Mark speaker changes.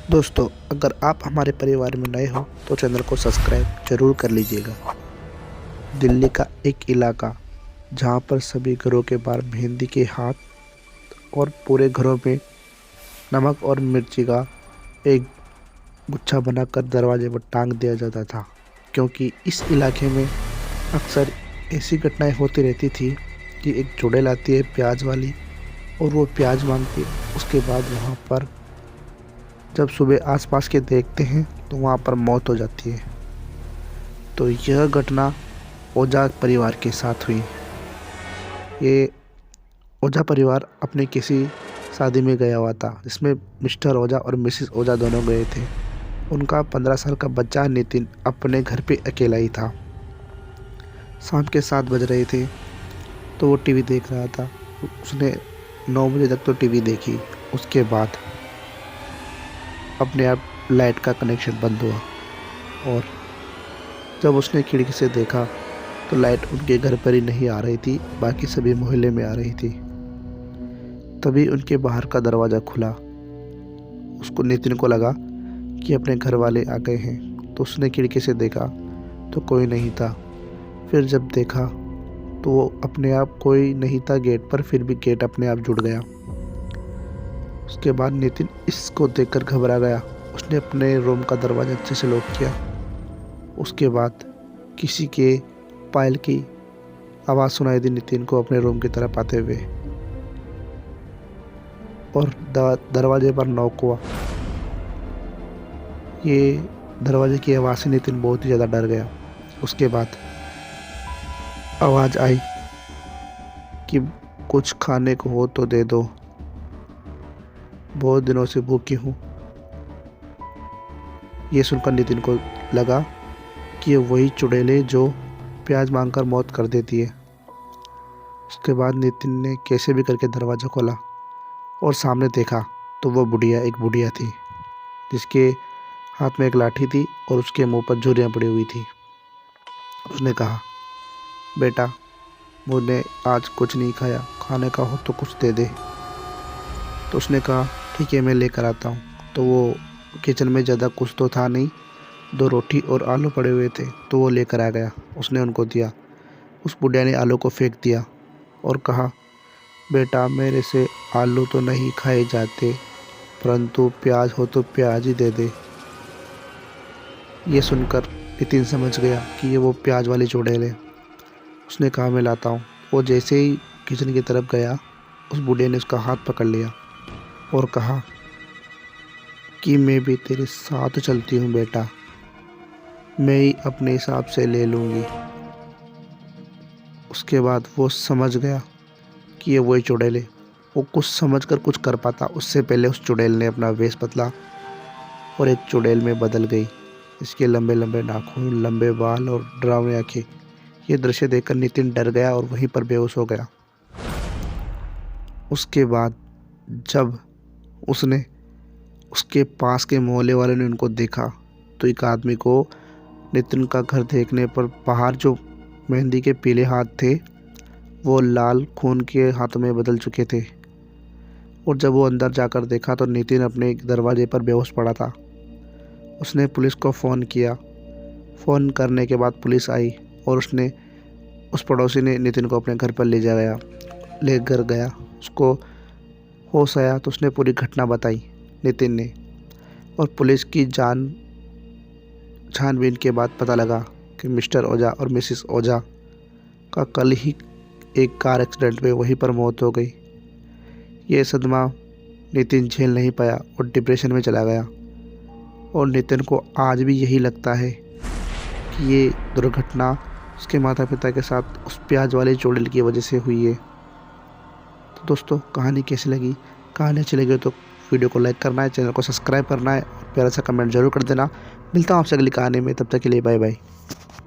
Speaker 1: दोस्तों, अगर आप हमारे परिवार में नए हो तो चैनल को सब्सक्राइब जरूर कर लीजिएगा। दिल्ली का एक इलाका जहां पर सभी घरों के बाहर मेहंदी के हाथ और पूरे घरों में नमक और मिर्ची का एक गुच्छा बनाकर दरवाजे पर टांग दिया जाता था, क्योंकि इस इलाके में अक्सर ऐसी घटनाएं होती रहती थी कि एक चुड़ैल आती है प्याज वाली और वो प्याज मांगती है। उसके बाद वहाँ पर जब सुबह आसपास के देखते हैं तो वहाँ पर मौत हो जाती है। तो यह घटना ओझा परिवार के साथ हुई। ये ओझा परिवार अपने किसी शादी में गया हुआ था, जिसमें मिस्टर ओझा और मिसेस ओझा दोनों गए थे। उनका 15 साल का बच्चा नितिन अपने घर पे अकेला ही था। शाम के 7 बज रहे थे तो वो टीवी देख रहा था। उसने 9 बजे तक तो टीवी देखी। उसके बाद अपने आप लाइट का कनेक्शन बंद हुआ और जब उसने खिड़की से देखा तो लाइट उनके घर पर ही नहीं आ रही थी, बाकी सभी मोहल्ले में आ रही थी। तभी उनके बाहर का दरवाज़ा खुला। उसको नितिन को लगा कि अपने घर वाले आ गए हैं, तो उसने खिड़की से देखा तो कोई नहीं था। फिर जब देखा तो वो अपने आप कोई नहीं था गेट पर, फिर भी गेट अपने आप जुड़ गया। उसके बाद नितिन इसको देखकर घबरा गया। उसने अपने रूम का दरवाज़ा अच्छे से लॉक किया। उसके बाद किसी के पायल की आवाज़ सुनाई दी नितिन को अपने रूम की तरफ आते हुए, और दरवाजे पर नॉक हुआ। ये दरवाजे की आवाज़ से नितिन बहुत ही ज़्यादा डर गया। उसके बाद आवाज़ आई कि कुछ खाने को हो तो दे दो, बहुत दिनों से भूखी हूँ। ये सुनकर नितिन को लगा कि ये वही चुड़ैल है जो प्याज मांगकर मौत कर देती है। उसके बाद नितिन ने कैसे भी करके दरवाज़ा खोला और सामने देखा तो वो एक बुढ़िया थी, जिसके हाथ में एक लाठी थी और उसके मुंह पर झुर्रियाँ पड़ी हुई थी। उसने कहा, बेटा, मुझे आज कुछ नहीं खाया, खाने का हो तो कुछ दे दे। तो उसने कहा, ठीक है, मैं लेकर आता हूँ। तो वो किचन में ज़्यादा कुछ तो था नहीं, 2 रोटी और आलू पड़े हुए थे, तो वो लेकर आ गया। उसने उनको दिया। उस बुढ़िया ने आलू को फेंक दिया और कहा, बेटा, मेरे से आलू तो नहीं खाए जाते, परंतु प्याज हो तो प्याज ही दे दे। ये सुनकर नितिन समझ गया कि ये वो प्याज वाली चुड़ैल है। उसने कहा, मैं लाता हूँ। वो जैसे ही किचन की तरफ गया, उस बूढ़े ने उसका हाथ पकड़ लिया और कहा कि मैं भी तेरे साथ चलती हूँ बेटा, मैं ही अपने हिसाब से ले लूँगी। उसके बाद वो समझ गया कि ये वही चुड़ैल है। वो कुछ समझकर कुछ कर पाता उससे पहले उस चुड़ैल ने अपना वेश बदला और एक चुड़ैल में बदल गई। इसके लंबे लंबे नाखून, लंबे बाल और डरावनी आँखें। ये दृश्य देखकर नितिन डर गया और वहीं पर बेहोश हो गया। उसके बाद जब उसने उसके पास के मोहल्ले वाले ने उनको देखा तो एक आदमी को नितिन का घर देखने पर बाहर जो मेहंदी के पीले हाथ थे वो लाल खून के हाथों में बदल चुके थे। और जब वो अंदर जाकर देखा तो नितिन अपने दरवाजे पर बेहोश पड़ा था। उसने पुलिस को फ़ोन किया। फ़ोन करने के बाद पुलिस आई और उस पड़ोसी ने नितिन को अपने घर पर लेकर गया। उसको होश आया तो उसने पूरी घटना बताई नितिन ने, और पुलिस की छानबीन के बाद पता लगा कि मिस्टर ओझा और मिसेस ओझा का कल ही एक कार एक्सीडेंट में वहीं पर मौत हो गई। ये सदमा नितिन झेल नहीं पाया और डिप्रेशन में चला गया। और नितिन को आज भी यही लगता है कि ये दुर्घटना उसके माता पिता के साथ उस प्याज वाले चुड़ैल की वजह से हुई है। तो दोस्तों, कहानी कैसी लगी? कहानी अच्छी लगी तो वीडियो को लाइक करना है, चैनल को सब्सक्राइब करना है और प्यारा सा कमेंट जरूर कर देना। मिलता हूँ आपसे अगली कहानी में, तब तक के लिए बाय बाय।